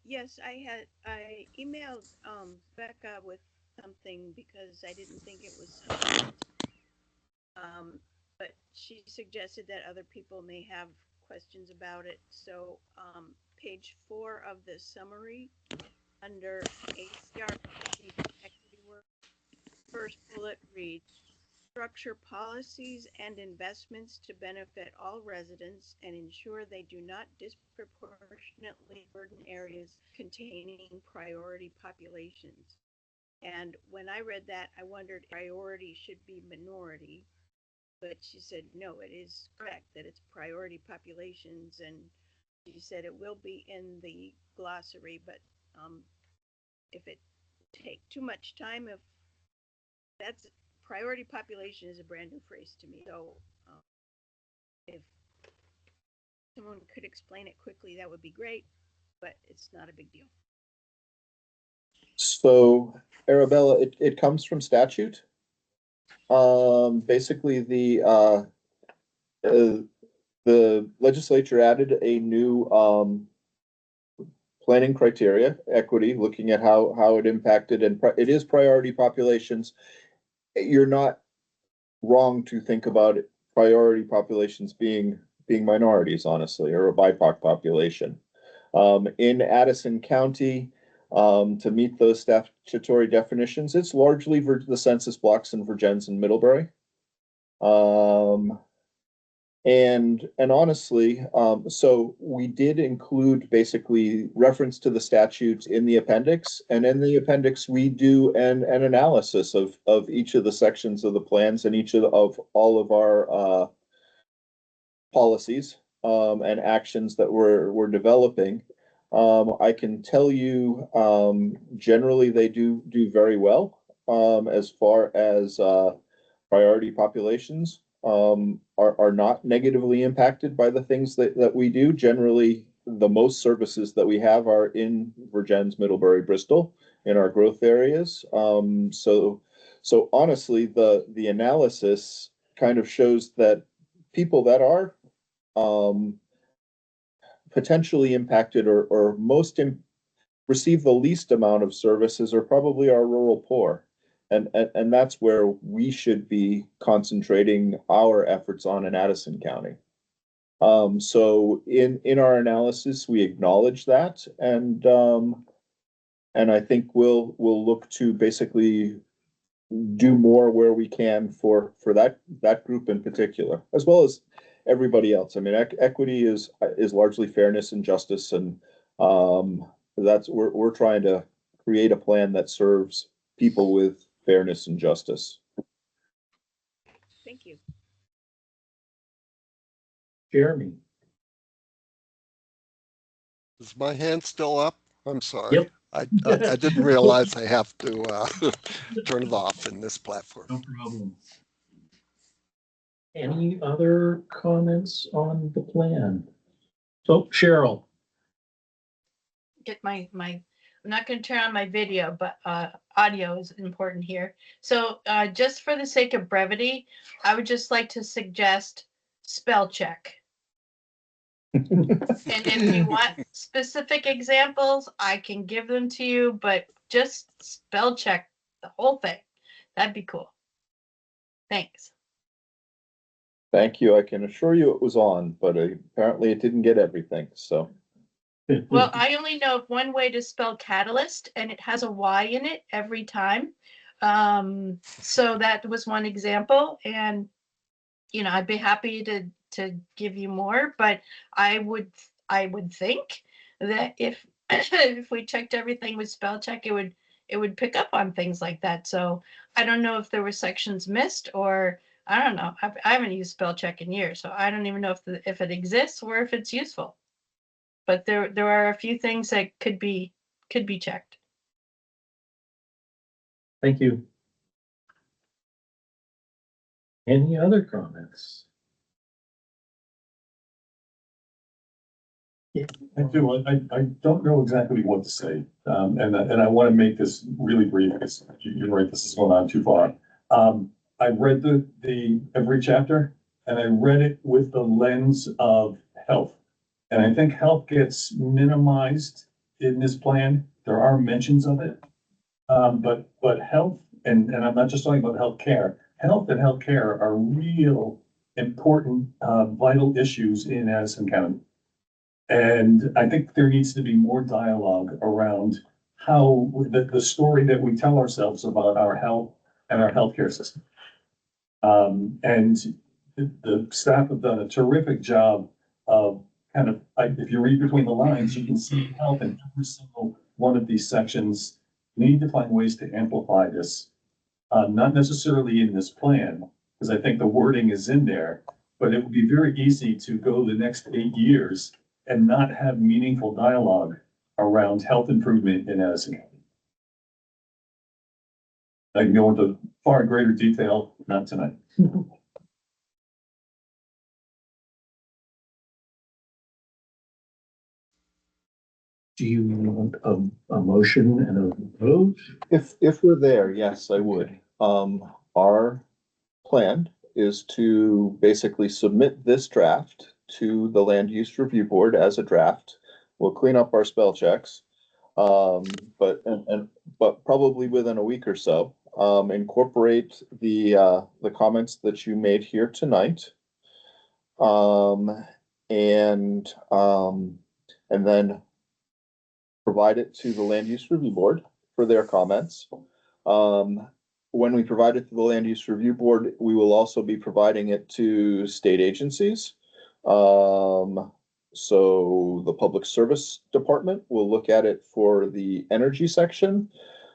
Yes, I emailed Becca with something because I didn't think it was but she suggested that other people may have questions about it. So page 4 of the summary under ACRPC equity work, first bullet reads, structure policies and investments to benefit all residents and ensure they do not disproportionately burden areas containing priority populations. And when I read that, I wondered if priority should be minority, but she said, no, it is correct that it's priority populations. And she said it will be in the glossary, but if it take too much time, if that's priority population is a brand new phrase to me. So if someone could explain it quickly, that would be great, but it's not a big deal. So Arabella, it comes from statute. Basically the legislature added a new planning criteria, equity, looking at how it impacted, and it is priority populations. You're not wrong to think about it, priority populations being minorities, honestly, or a BIPOC population. In Addison County, to meet those statutory definitions, it's largely the census blocks in Virgins and Middlebury. And honestly, so we did include basically reference to the statutes in the appendix, and in the appendix we do an analysis of each of the sections of the plans and each of all of our policies and actions that we're developing. I can tell you, generally they do very well as far as priority populations. Are not negatively impacted by the things that we do. Generally, the most services that we have are in Virgins, Middlebury, Bristol, in our growth areas. So honestly, the analysis kind of shows that people that are potentially impacted or receive the least amount of services are probably our rural poor. And that's where we should be concentrating our efforts on in Addison County. So in our analysis, we acknowledge that, and I think we'll look to basically do more where we can for that group in particular, as well as everybody else. I mean, equity is largely fairness and justice, and that's we're trying to create a plan that serves people with fairness and justice. Thank you. Jeremy. Is my hand still up? I'm sorry. Yep. I didn't realize I have to turn it off in this platform. No problem. Any other comments on the plan? So Cheryl. Get my I'm not going to turn on my video, but audio is important here. So just for the sake of brevity, I would just like to suggest spell check. And if you want specific examples, I can give them to you, but just spell check the whole thing. That'd be cool. Thanks. Thank you. I can assure you it was on, but apparently it didn't get everything, so. Well, I only know of one way to spell catalyst, and it has a Y in it every time. So that was one example, and I'd be happy to give you more, but I would think that if if we checked everything with spell check, it would pick up on things like that. So I don't know if there were sections missed, or I don't know. I haven't used spell check in years, so I don't even know if it exists or if it's useful. But there are a few things that could be checked. Thank you. Any other comments? I do. I don't know exactly what to say. And I want to make this really brief because you're right, this is going on too far. I read every chapter and I read it with the lens of health. And I think health gets minimized in this plan. There are mentions of it. But health, and I'm not just talking about healthcare, health and healthcare are real important, vital issues in Addison County. And I think there needs to be more dialogue around how the story that we tell ourselves about our health and our healthcare system. And the staff have done a terrific job of kind of, if you read between the lines, you can see health in every single one of these sections. We need to find ways to amplify this, not necessarily in this plan, because I think the wording is in there, but it would be very easy to go the next 8 years and not have meaningful dialogue around health improvement in Addison County. I can go into far greater detail, not tonight. Do you want a motion and a vote? If we're there, yes, I would. Our plan is to basically submit this draft to the Land Use Review Board as a draft. We'll clean up our spell checks, but probably within a week or so, incorporate the comments that you made here tonight, and then provide it to the Land Use Review Board for their comments. When we provide it to the Land Use Review Board, we will also be providing it to state agencies. So the Public Service Department will look at it for the energy section.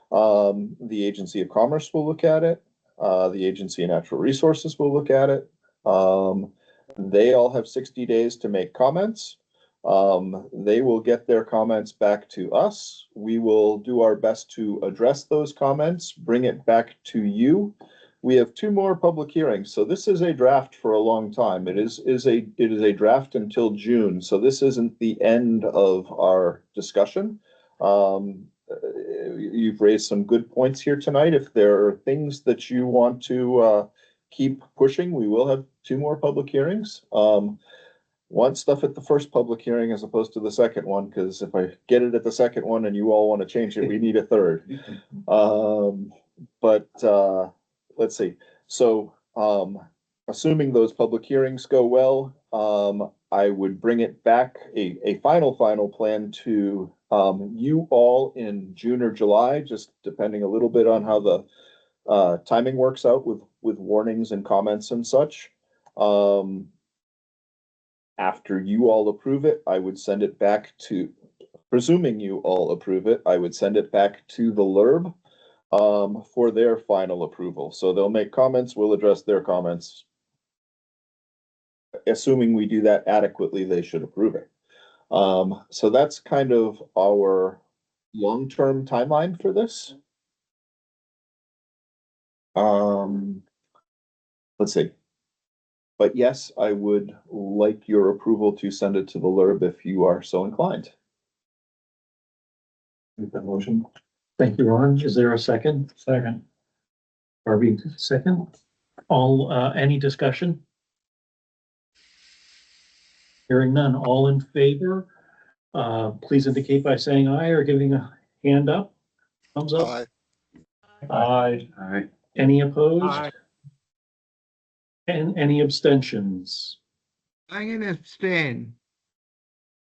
The Agency of Commerce will look at it. The Agency of Natural Resources will look at it. They all have 60 days to make comments. They will get their comments back to us. We will do our best to address those comments, bring it back to you. We have 2 more public hearings, so this is a draft for a long time. It is a draft until June, so this isn't the end of our discussion. You've raised some good points here tonight. If there are things that you want to keep pushing, we will have 2 more public hearings. Want stuff at the first public hearing as opposed to the second one, because if I get it at the second one and you all want to change it, we need a third. Let's see. So, assuming those public hearings go well, I would bring it back, a final plan to you all in June or July, just depending a little bit on how the timing works out with warnings and comments and such. After you all approve it, I would send it back to, presuming you all approve it, I would send it back to the LURB for their final approval. So they'll make comments, we'll address their comments. Assuming we do that adequately, they should approve it. So that's kind of our long-term timeline for this. Let's see. But yes, I would like your approval to send it to the LURB if you are so inclined. Make that motion. Thank you, Ron. Is there a second? Second. Barbie, second. Any discussion? Hearing none. All in favor, please indicate by saying aye or giving a hand up. Thumbs up. Aye. Aye. Aye. Any opposed? Aye. And any abstentions? I'm gonna abstain.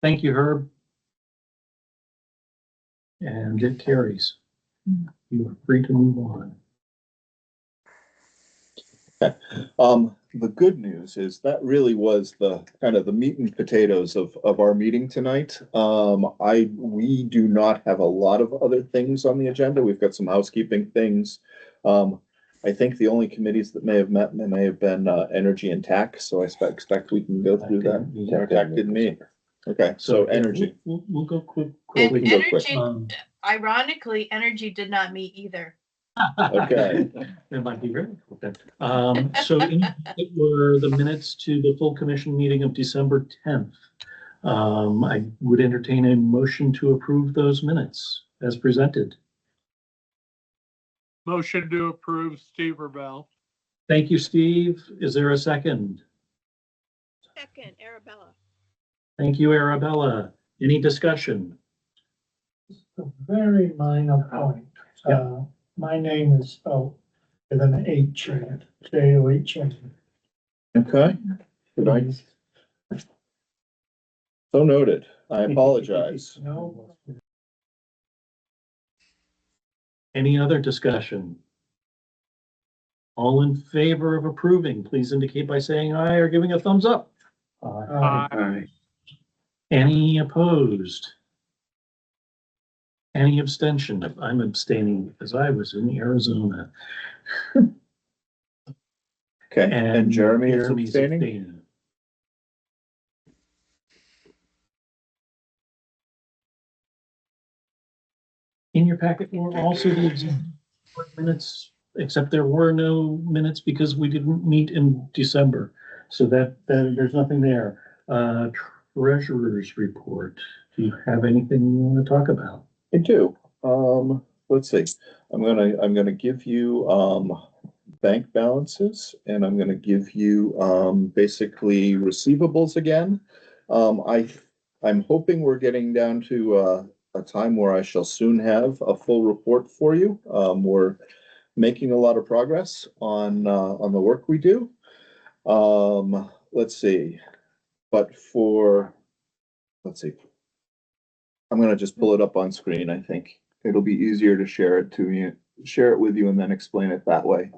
Thank you, Herb. And it carries. You are free to move on. The good news is that really was the kind of the meat and potatoes of our meeting tonight. We do not have a lot of other things on the agenda. We've got some housekeeping things. I think the only committees that may have met may have been, energy and tax, so I expect we can go through that. Tax didn't meet. Okay, so yeah, energy. We'll go quick. And we can go quick. energy, ironically, energy did not meet either. Okay. It might be very quick. So it were the minutes to the full commission meeting of December 10th. I would entertain a motion to approve those minutes as presented. Motion to approve, Steve Rebel. Thank you, Steve. Is there a second? Second, Arabella. Thank you, Arabella. Any discussion? A very minor point. My name is spelled with an H in it, J-O-H. Okay. Good night. So noted. I apologize. No. Any other discussion? All in favor of approving, please indicate by saying aye or giving a thumbs up. Aye. Any opposed? Any abstention? I'm abstaining because I was in Arizona. Okay, and Jeremy is Jeremy's abstaining? In your packet were also the executive board minutes, except there were no minutes because we didn't meet in December. So that there's nothing there. Treasurer's report. Do you have anything you want to talk about? I do. Let's see. I'm gonna give you, bank balances, and I'm gonna give you, basically receivables again. I'm hoping we're getting down to, a time where I shall soon have a full report for you. We're making a lot of progress on the work we do. Let's see. But let's see. I'm gonna just pull it up on screen, I think. It'll be easier to share it with you and then explain it that way.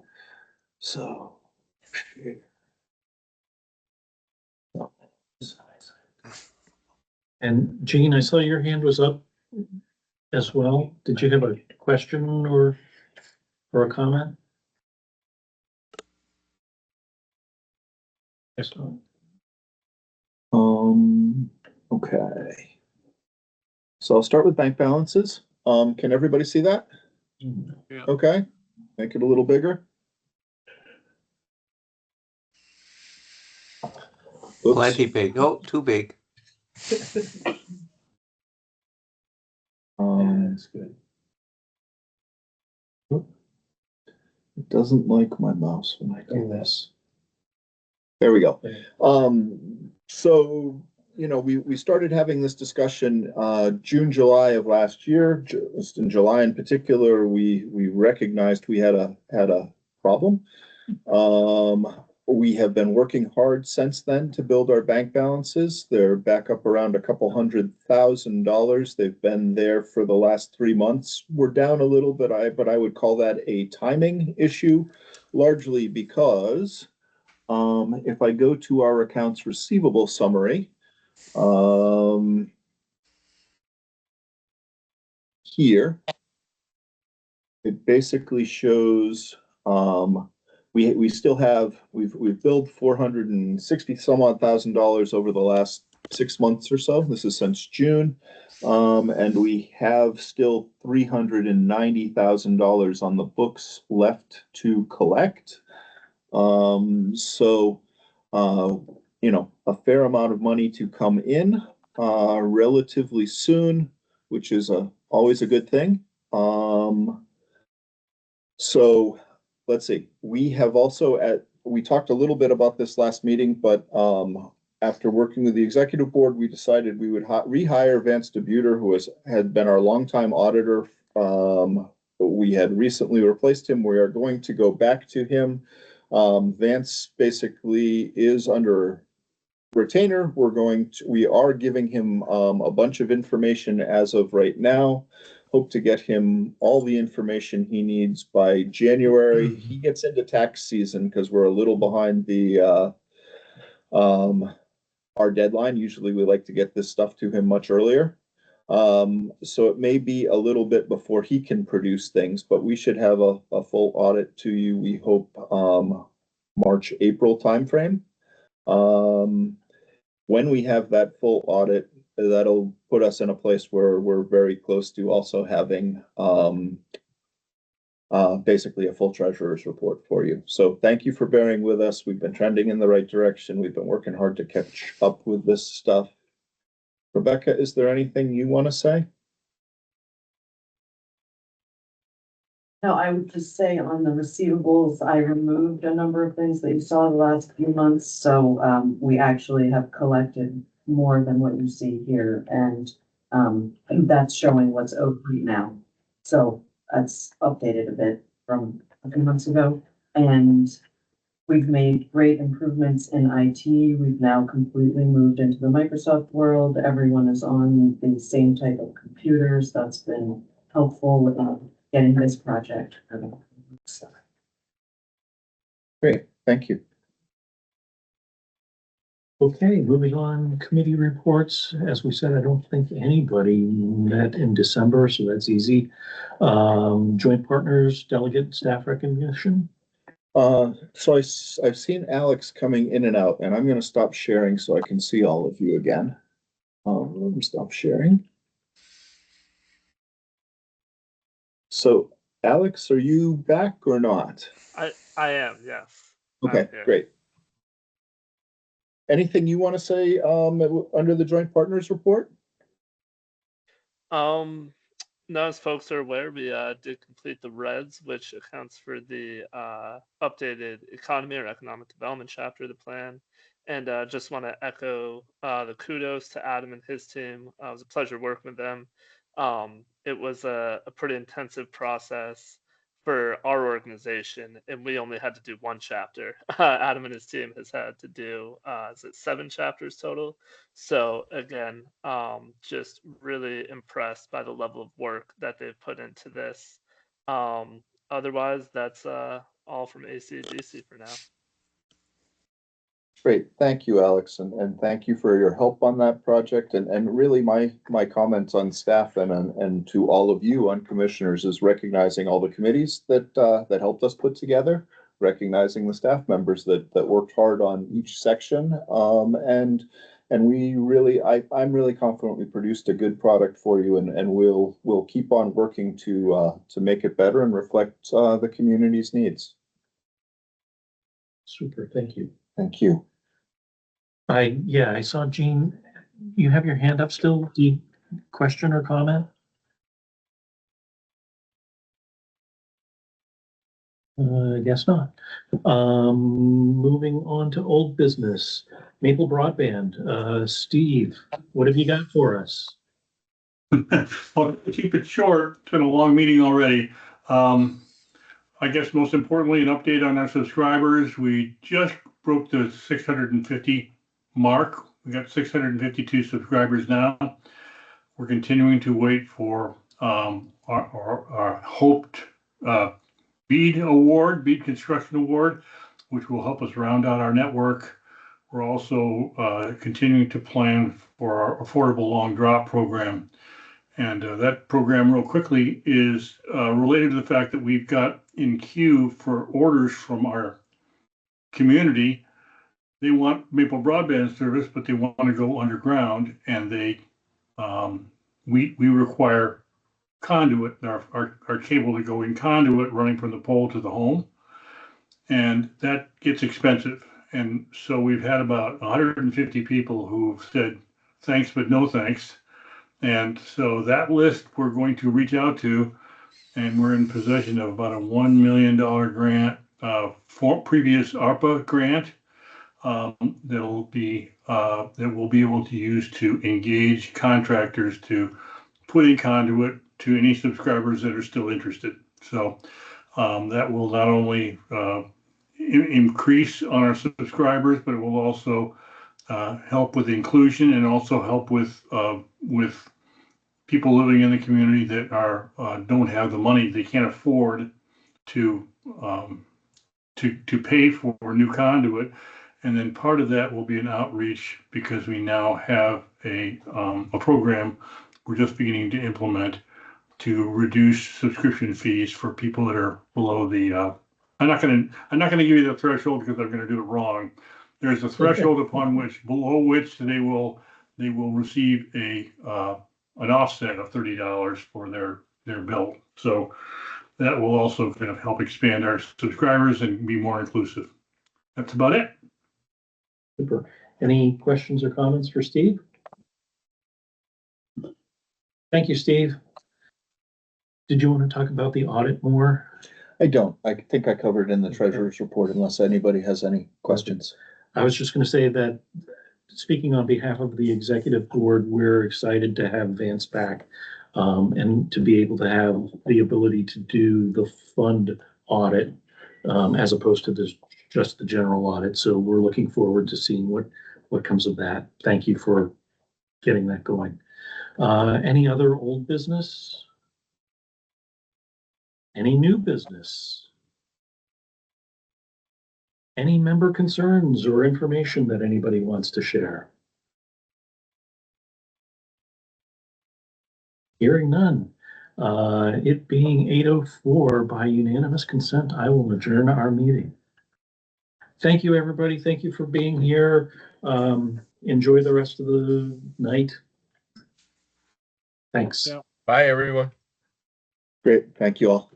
So. And Jean, I saw your hand was up as well. Did you have a question or a comment? Yes. Okay. So I'll start with bank balances. Can everybody see that? Yeah. Okay, make it a little bigger. Oops. Plenty big. Oh, too big. That's good. It doesn't like my mouse when I do this. There we go. So, you know, we started having this discussion, June, July of last year. Just in July in particular, we recognized we had a problem. We have been working hard since then to build our bank balances. They're back up around $200,000. They've been there for the last 3 months. We're down a little bit, but I would call that a timing issue, largely because if I go to our accounts receivable summary, here, it basically shows we still have we've billed $460 some odd thousand over the last 6 months or so. This is since June, and we have still $390,000 on the books left to collect. So you know, a fair amount of money to come in relatively soon, which is always a good thing. So let's see, we have also we talked a little bit about this last meeting, but after working with the executive board, we decided we would rehire Vance DeButer, who had been our longtime auditor. We had recently replaced him. We are going to go back to him. Vance basically is under retainer. We are giving him a bunch of information as of right now. hope to get him all the information he needs by January. He gets into tax season because we're a little behind the our deadline. Usually we like to get this stuff to him much earlier. So it may be a little bit before he can produce things, but we should have a full audit to you, we hope, March, April timeframe. When we have that full audit, that'll put us in a place where we're very close to also having basically a full treasurer's report for you. So thank you for bearing with us. We've been trending in the right direction. We've been working hard to catch up with this stuff. Rebecca, is there anything you want to say? No, I would just say on the receivables, I removed a number of things that you saw the last few months. So we actually have collected more than what you see here. And that's showing what's owed right now. So that's updated a bit from a few months ago. And we've made great improvements in IT. We've now completely moved into the Microsoft world. Everyone is on the same type of computers. That's been helpful with getting this project. Great, thank you. Okay, moving on, committee reports. As we said, I don't think anybody met in December, so that's easy. Joint partners, delegate, staff recognition. So I've seen Alex coming in and out, and I'm going to stop sharing so I can see all of you again. Let me stop sharing. So, Alex, are you back or not? I am, yes. Okay, great. Anything you want to say under the joint partners report? No, as folks are aware, we did complete the REDS, which accounts for the updated economy or economic development chapter of the plan. And just want to echo the kudos to Adam and his team. It was a pleasure working with them. It was a pretty intensive process for our organization, and we only had to do one chapter. Adam and his team has had to do, is it 7 chapters total? So again, just really impressed by the level of work that they've put into this. Otherwise, that's all from ACRPC for now. Great, thank you, Alex, and thank you for your help on that project. And really, my comments on staff and to all of you on commissioners is recognizing all the committees that that helped us put together, recognizing the staff members that worked hard on each section, and we really, I'm really confident we produced a good product for you, and we'll keep on working to make it better and reflect the community's needs. Super, thank you. Thank you. I saw Jean, you have your hand up still. Do you question or comment? I guess not. Moving on to old business, Maple Broadband. Steve, what have you got for us? I'll keep it short. It's been a long meeting already. I guess most importantly, an update on our subscribers. We just broke the 650 mark. We got 652 subscribers now. We're continuing to wait for our hoped BEAD Construction Award, which will help us round out our network. We're also continuing to plan for our affordable long drop program. And that program, real quickly, is related to the fact that we've got in queue for orders from our community. They want Maple Broadband service, but they want to go underground, and we require conduit, our cable to go in conduit running from the pole to the home, and that gets expensive. And so we've had about 150 people who've said thanks, but no thanks. And so that list we're going to reach out to, and we're in possession of about a $1 million grant, for previous ARPA grant, that we'll be able to use to engage contractors to put in conduit to any subscribers that are still interested. So that will not only increase on our subscribers, but it will also help with inclusion and also help with people living in the community that are, don't have the money, they can't afford to, to pay for new conduit. And then part of that will be an outreach because we now have a program we're just beginning to implement to reduce subscription fees for people that are below the, I'm not gonna give you the threshold because I'm gonna do it wrong. There's a threshold upon which, below which they will receive an offset of $30 for their bill. So that will also kind of help expand our subscribers and be more inclusive. That's about it. Super. Any questions or comments for Steve? Thank you, Steve. Did you want to talk about the audit more? I don't. I think I covered it in the treasurer's report unless anybody has any questions. I was just going to say that, speaking on behalf of the executive board, we're excited to have Vance back and to be able to have the ability to do the fund audit as opposed to just the general audit. So we're looking forward to seeing what comes of that. Thank you for getting that going. Any other old business? Any new business? Any member concerns or information that anybody wants to share? Hearing none. It being 8:04, by unanimous consent, I will adjourn our meeting. Thank you, everybody. Thank you for being here. Enjoy the rest of the night. Thanks. Bye, everyone. Great. Thank you all.